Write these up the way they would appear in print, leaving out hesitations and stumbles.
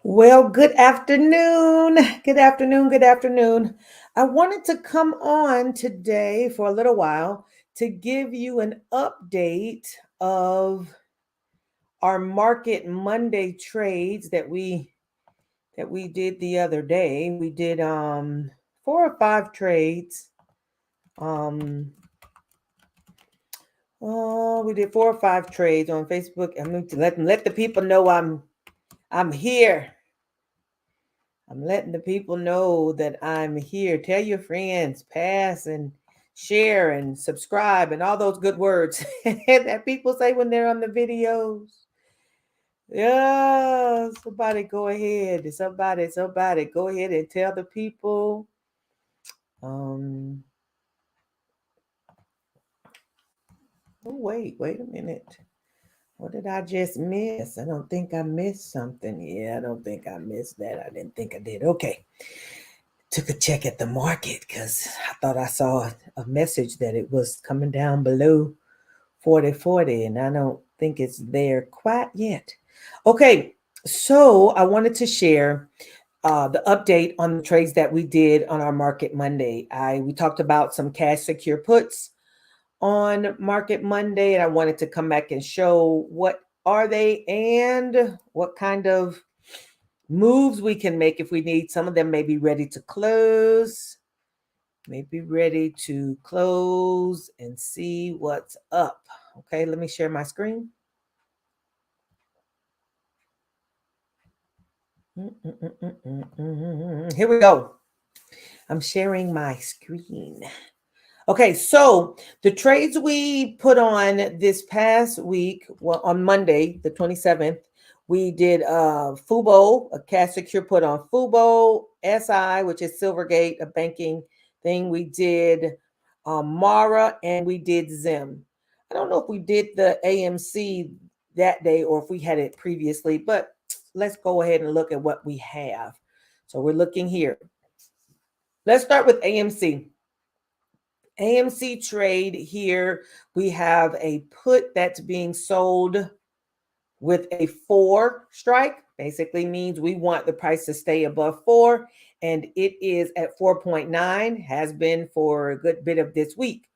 Well, good afternoon. Good afternoon. Good afternoon. I wanted to come on today for a little while to give you an update of our Market Monday trades that we did the other day. We did 4 or 5 trades. Um we did 4 or 5 trades on Facebook. I'm going to let the people know I'm here. I'm letting the people know that I'm here. Tell your friends, pass and share and subscribe and all those good words that people say when they're on the videos. Yeah, somebody go ahead. Somebody go ahead and tell the people. Um, wait a minute. What did I just miss? I don't think I missed something. Yeah, I don't think I missed that. I didn't think I did. Okay. Took a check at the market because I thought I saw a message that it was coming down below 40.40, and I don't think it's there quite yet. Okay, so I wanted to share the update on the trades that we did on our Market Monday. We talked about some cash secure puts on Market Monday, and I wanted to come back and show what are they and what kind of moves we can make if we need. Some of them may be ready to close, may be ready to close and see what's up. Okay, let me share my screen. Here we go. I'm sharing my screen. Okay, so the trades we put on this past week, well, on Monday, the 27th, we did Fubo, a cash secure put on Fubo, SI, which is Silvergate, a banking thing. We did Mara, and we did Zim. I don't know if we did the AMC that day or if we had it previously, but let's go ahead and look at what we have. So we're looking here. Let's start with AMC. AMC trade here, we have a put that's being sold with a 4 strike. Basically means we want the price to stay above 4, and it is at 4.9, has been for a good bit of this week.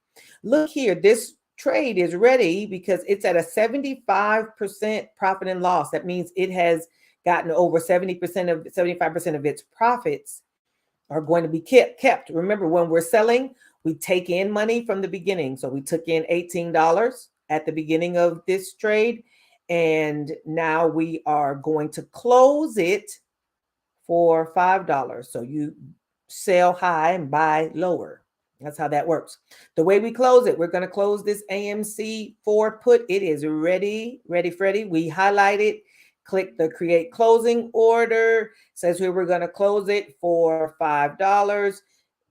Look here, this trade is ready because it's at a 75% profit and loss. That means it has gotten over 75% of its profits are going to be kept. Remember, when we're selling, we take in money from the beginning. So we took in $18 at the beginning of this trade, and now we are going to close it for $5. So you sell high and buy lower. That's how that works. The way we close it, we're going to close this AMC 4 put. It is ready, Freddy. We highlight it, click the create closing order. Says here we're going to close it for $5.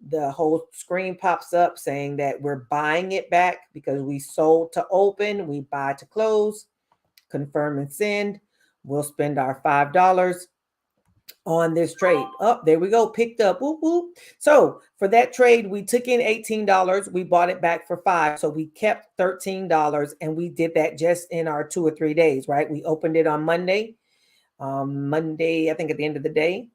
The whole screen pops up saying that we're buying it back because we sold to open, we buy to close, confirm and send. We'll spend our $5 on this trade. Oh, there we go. Picked up. Whoop, whoop. So for that trade, we took in $18. We bought it back for 5. So we kept $13, and we did that just in our 2 or 3 days, right? We opened it on Monday. Monday, I think at the end of the day.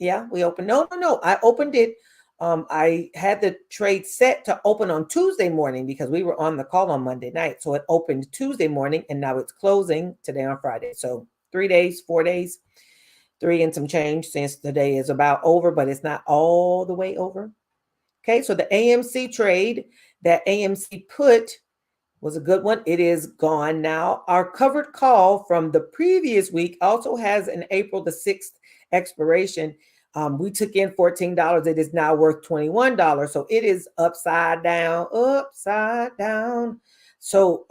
Yeah, we opened. No. I opened it. I had the trade set to open on Tuesday morning because we were on the call on Monday night. So it opened Tuesday morning, and now it's closing today on Friday. So 3 days, 4 days. 3 and some change since the day is about over, but it's not all the way over. Okay, so the AMC trade, that AMC put was a good one. It is gone now. Our covered call from the previous week also has an April the 6th expiration. We took in $14. It is now worth $21. So it is upside down. So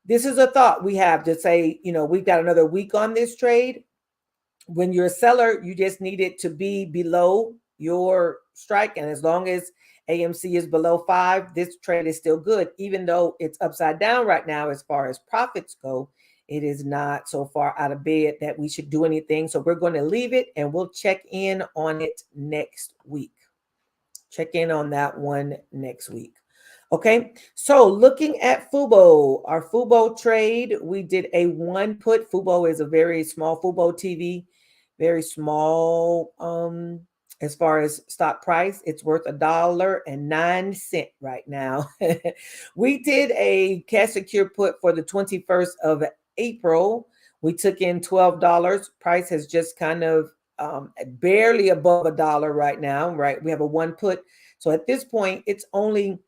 this is a thought we have to say, we've got another week on this trade. When you're a seller, you just need it to be below your strike. And as long as AMC is below 5, this trade is still good. Even though it's upside down right now as far as profits go, it is not so far out of bed that we should do anything. So we're going to leave it, and we'll check in on it next week. Check in on that one next week. Okay, so looking at Fubo, our Fubo trade, we did a one put. Fubo is a very small Fubo TV, very small. As far as stock price, it's worth $1.09 right now. We did a cash secure put for the 21st of April. We took in $12. Price has just kind of barely above $1 right now. Right, we have a one put. So at this point, it's only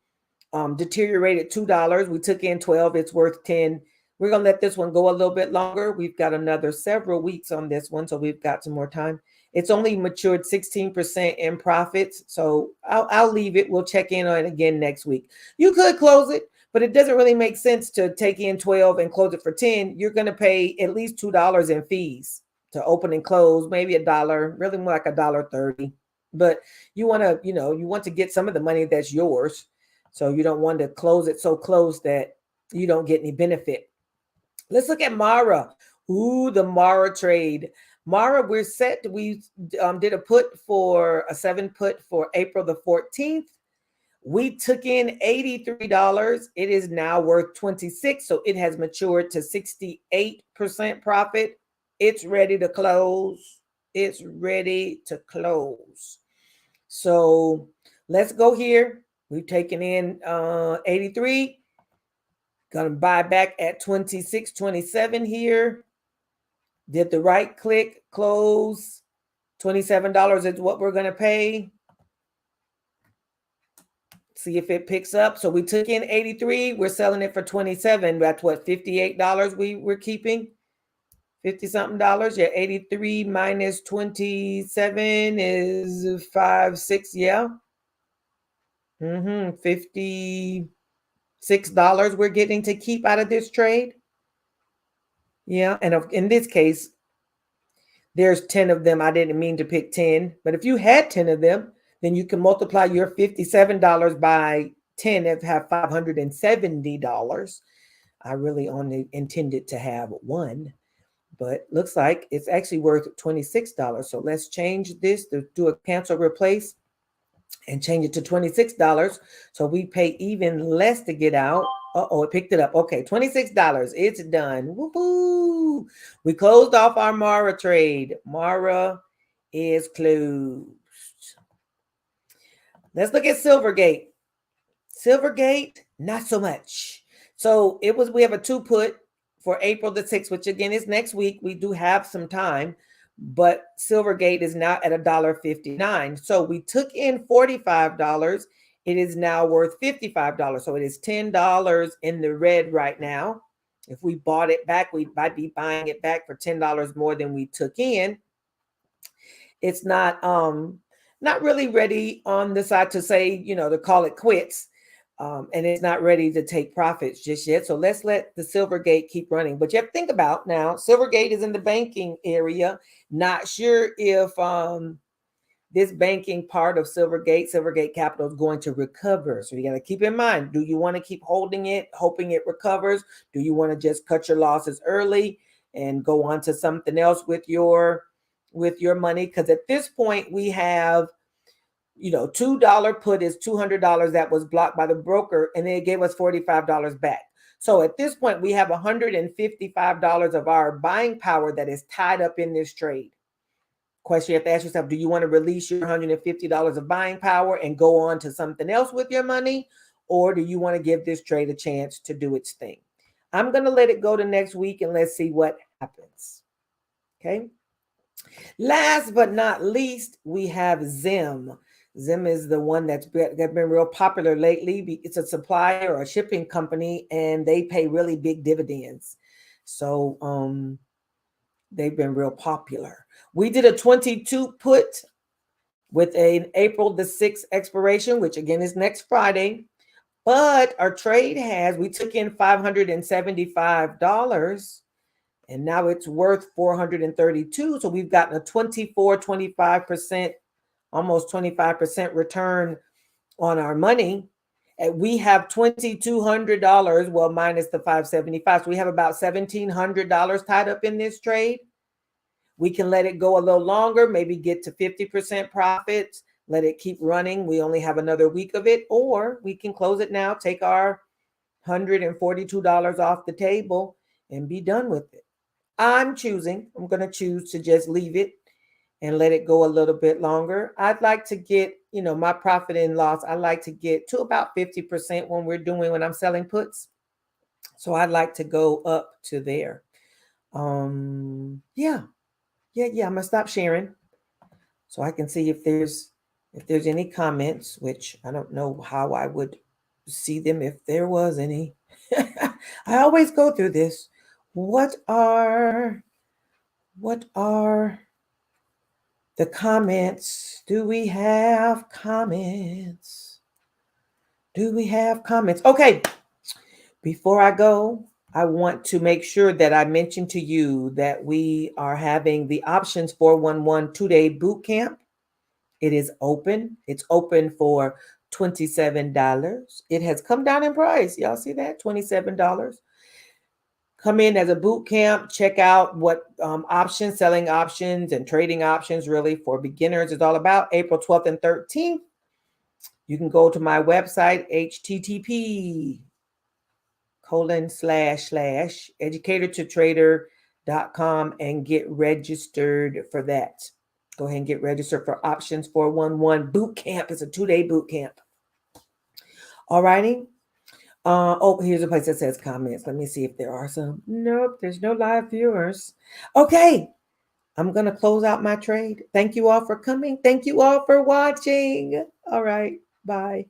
deteriorated $2. We took in 12. It's worth 10. We're going to let this one go a little bit longer. We've got another several weeks on this one, so we've got some more time. It's only matured 16% in profits, so I'll leave it. We'll check in on it again next week. You could close it, but it doesn't really make sense to take in 12 and close it for 10. You're going to pay at least $2 in fees to open and close, maybe $1, really more like $1.30. But you want to, you want to get some of the money that's yours. So you don't want to close it so close that you don't get any benefit. Let's look at Mara. Ooh, the Mara trade. Mara, we're set. We did a put for a 7 put for April the 14th. We took in $83. It is now worth 26. So it has matured to 68% profit. It's ready to close. It's ready to close. So let's go here. We've taken in 83. Gonna buy back at 26.27 here. Did the right click, close. $27 is what we're gonna pay. See if it picks up. So we took in 83. We're selling it for 27. That's what, $58 we're keeping. 50 something dollars. Yeah, 83 minus 27 is 5, 6. Yeah. $56 we're getting to keep out of this trade. Yeah, and in this case, there's 10 of them. I didn't mean to pick 10, but if you had 10 of them, then you can multiply your $57 by 10 and have $570. I really only intended to have one, but looks like it's actually worth $26. So let's change this to do a cancel replace and change it to $26. So we pay even less to get out. Uh-oh, it picked it up. Okay, $26. It's done. Woohoo! We closed off our Mara trade. Mara is closed. Let's look at Silvergate. Silvergate, not so much. So we have a 2 put for April the 6th, which again is next week. We do have some time, but Silvergate is now at $1.59. So we took in $45. It is now worth $55. So it is $10 in the red right now. If we bought it back, we might be buying it back for $10 more than we took in. It's not really ready on the side to say, to call it quits. And it's not ready to take profits just yet. So let's let the Silvergate keep running. But you have to think about now, Silvergate is in the banking area. Not sure if this banking part of Silvergate Capital is going to recover. So you got to keep in mind, do you want to keep holding it, hoping it recovers? Do you want to just cut your losses early and go on to something else with your money? Because at this point we have, $2 put is $200 that was blocked by the broker, and then it gave us $45 back. So at this point, we have $155 of our buying power that is tied up in this trade. Question you have to ask yourself, do you want to release your $150 of buying power and go on to something else with your money? Or do you want to give this trade a chance to do its thing? I'm going to let it go to next week and let's see what happens. Okay. Last but not least, we have Zim. Zim is the one that's been real popular lately. It's a supplier or a shipping company, and they pay really big dividends. So they've been real popular. We did a 22 put with an April the 6th expiration, which again is next Friday. But our trade we took in $575, and now it's worth $432. So we've gotten a 25%, almost 25% return on our money. And we have $2,200, well, minus the $575. So we have about $1,700 tied up in this trade. We can let it go a little longer, maybe get to 50% profits. let it keep running. We only have another week of it, or we can close it now, take our $142 off the table and be done with it. I'm going to choose to just leave it and let it go a little bit longer. I'd like to get, my profit and loss, I like to get to about 50% when I'm selling puts. So I'd like to go up to there. Yeah. I'm gonna stop sharing so I can see if there's any comments, which I don't know how I would see them if there was any. I always go through this. What are the comments? Do we have comments? Okay. Before I go, I want to make sure that I mention to you that we are having the Options 411 2-day boot camp. It is open. It's open for $27. It has come down in price. Y'all see that? $27. Come in as a boot camp. Check out what options, selling options, and trading options really for beginners is all about. April 12th and 13th. You can go to my website, http://educatortotrader.com and get registered for that. Go ahead and get registered for Options 411 boot camp. It's a 2-day boot camp. All righty. Here's a place that says comments. Let me see if there are some. Nope, there's no live viewers. Okay. I'm going to close out my trade. Thank you all for coming. Thank you all for watching. All right. Bye.